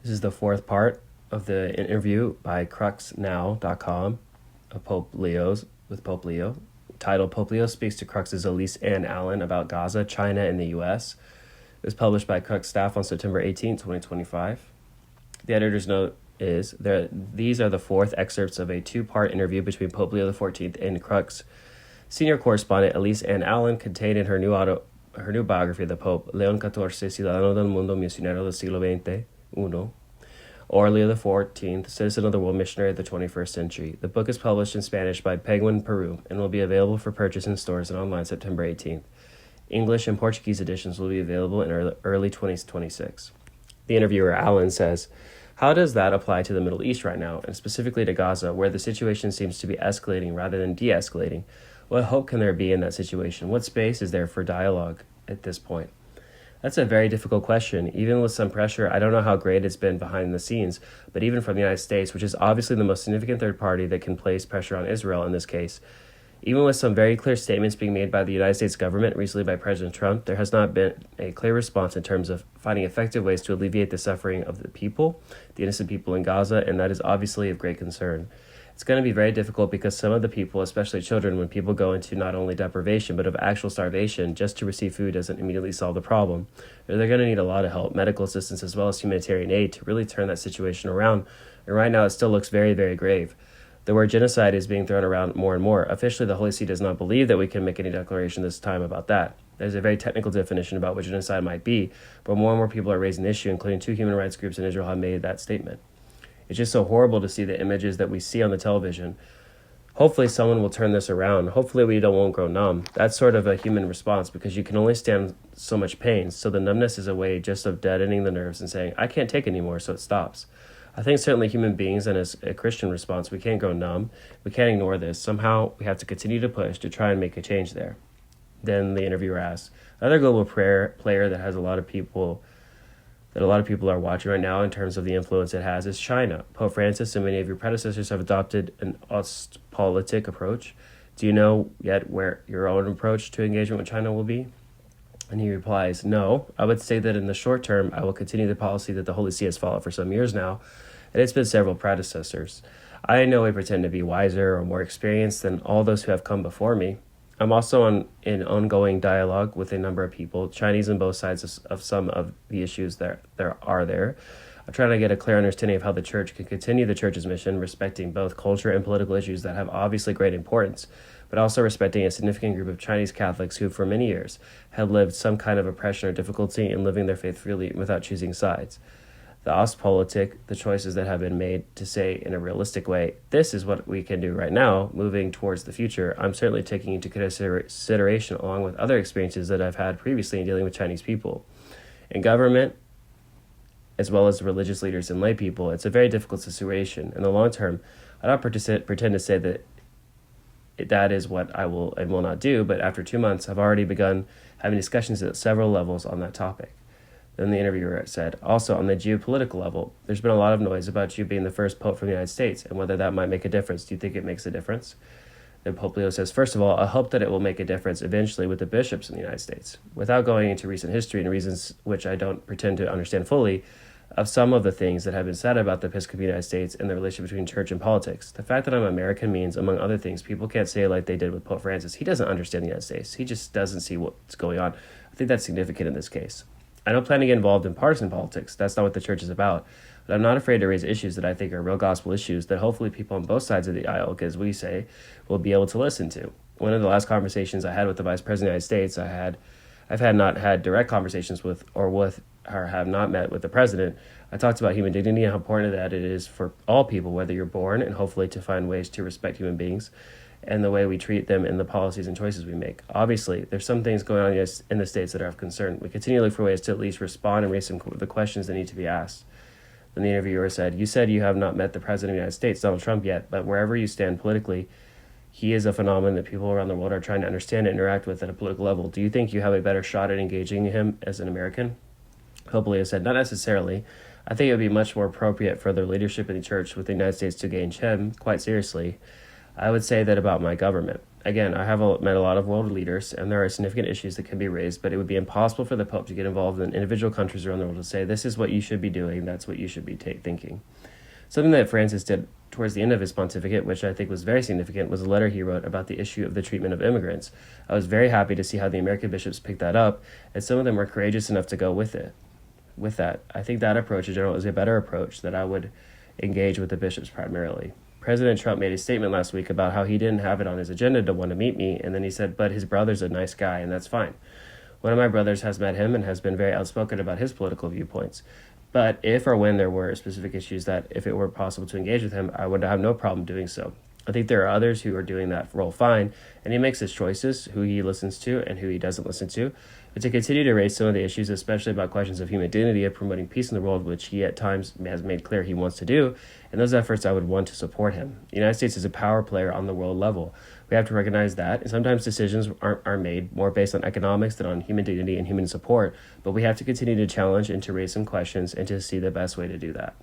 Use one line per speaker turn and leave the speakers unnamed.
This is the fourth part of the interview by cruxnow.com of Pope Leo, titled Pope Leo Speaks to Crux's Elise and Allen about Gaza, China, and the U.S. It was published by Crux Staff on September 18, 2025. The editor's note is these are the fourth excerpts of a two-part interview between Pope Leo XIV and Crux senior correspondent Elise and Allen, contained in her new biography of the Pope, Leon XIV, Ciudadano del Mundo, Misionero del Siglo XX, Uno, or Leo XIV, Citizen of the World, Missionary of the 21st Century. The book is published in Spanish by Penguin Peru and will be available for purchase in stores and online September 18th. English and Portuguese editions will be available in early 2026. The interviewer, Allen, says, how does that apply to the Middle East right now, and specifically to Gaza, where the situation seems to be escalating rather than de-escalating? What hope can there be in that situation? What space is there for dialogue at this point? That's a very difficult question. Even with some pressure, I don't know how great it's been behind the scenes, but even from the United States, which is obviously the most significant third party that can place pressure on Israel in this case, even with some very clear statements being made by the United States government, recently by President Trump, there has not been a clear response in terms of finding effective ways to alleviate the suffering of the people, the innocent people in Gaza, and that is obviously of great concern. It's going to be very difficult because some of the people, especially children, when people go into not only deprivation but of actual starvation, just to receive food doesn't immediately solve the problem. They're going to need a lot of help, medical assistance, as well as humanitarian aid to really turn that situation around. And right now it still looks very, very grave. The word genocide is being thrown around more and more. Officially, the Holy See does not believe that we can make any declaration this time about that. There's a very technical definition about what genocide might be, but more and more people are raising the issue, including two human rights groups in Israel have made that statement. It's just so horrible to see the images that we see on the television. Hopefully someone will turn this around. Hopefully we won't grow numb. That's sort of a human response because you can only stand so much pain. So the numbness is a way just of deadening the nerves and saying, I can't take anymore, so it stops. I think certainly human beings, and as a Christian response, we can't grow numb. We can't ignore this. Somehow we have to continue to push to try and make a change there. Then the interviewer asks, another global player that has a lot of people are watching right now in terms of the influence it has is China. Pope Francis and many of your predecessors have adopted an Ostpolitik approach. Do you know yet where your own approach to engagement with China will be? And he replies, no, I would say that in the short term, I will continue the policy that the Holy See has followed for some years now, and it's been several predecessors. I in no way pretend to be wiser or more experienced than all those who have come before me. I'm also in ongoing dialogue with a number of people, Chinese on both sides of some of the issues that there are there. I'm trying to get a clear understanding of how the church can continue the church's mission, respecting both culture and political issues that have obviously great importance, but also respecting a significant group of Chinese Catholics who, for many years, had lived some kind of oppression or difficulty in living their faith freely without choosing sides. The Ostpolitik, the choices that have been made to say in a realistic way, this is what we can do right now, moving towards the future, I'm certainly taking into consideration along with other experiences that I've had previously in dealing with Chinese people. In government, as well as religious leaders and lay people, it's a very difficult situation. In the long term, I don't pretend to say that is what I will and will not do, but after 2 months, I've already begun having discussions at several levels on that topic. Then the interviewer said, also on the geopolitical level, there's been a lot of noise about you being the first pope from the United States and whether that might make a difference. Do you think it makes a difference? Then Pope Leo says, first of all, I hope that it will make a difference eventually with the bishops in the United States. Without going into recent history and reasons which I don't pretend to understand fully, of some of the things that have been said about the Episcopal United States and the relationship between church and politics. The fact that I'm American means, among other things, people can't say like they did with Pope Francis. He doesn't understand the United States. He just doesn't see what's going on. I think that's significant in this case. I don't plan to get involved in partisan politics. That's not what the church is about. But I'm not afraid to raise issues that I think are real gospel issues that hopefully people on both sides of the aisle, as we say, will be able to listen to. One of the last conversations I had with the Vice President of the United States, I've not had direct conversations with or have not met with the president. I talked about human dignity and how important that it is for all people, whether you're born, and hopefully to find ways to respect human beings and the way we treat them in the policies and choices we make. Obviously, there's some things going on in the States that are of concern. We continue to look for ways to at least respond and raise some of the questions that need to be asked. Then the interviewer said, you said you have not met the President of the United States, Donald Trump, yet, but wherever you stand politically, he is a phenomenon that people around the world are trying to understand and interact with at a political level. Do you think you have a better shot at engaging him as an American? Pope Leo said, not necessarily. I think it would be much more appropriate for the leadership in the church with the United States to engage him quite seriously. I would say that about my government. Again, I have met a lot of world leaders, and there are significant issues that can be raised, but it would be impossible for the Pope to get involved in individual countries around the world to say, this is what you should be doing, that's what you should be thinking. Something that Francis did towards the end of his pontificate, which I think was very significant, was a letter he wrote about the issue of the treatment of immigrants. I was very happy to see how the American bishops picked that up, and some of them were courageous enough to go with it. With that, I think that approach in general is a better approach that I would engage with the bishops primarily. President Trump made a statement last week about how he didn't have it on his agenda to want to meet me, and then he said, but his brother's a nice guy, and that's fine. One of my brothers has met him and has been very outspoken about his political viewpoints. But if or when there were specific issues that, if it were possible to engage with him, I would have no problem doing so. I think there are others who are doing that role fine, and he makes his choices, who he listens to and who he doesn't listen to. But to continue to raise some of the issues, especially about questions of human dignity and promoting peace in the world, which he at times has made clear he wants to do, in those efforts I would want to support him. The United States is a power player on the world level. We have to recognize that, and sometimes decisions are made more based on economics than on human dignity and human support, but we have to continue to challenge and to raise some questions and to see the best way to do that.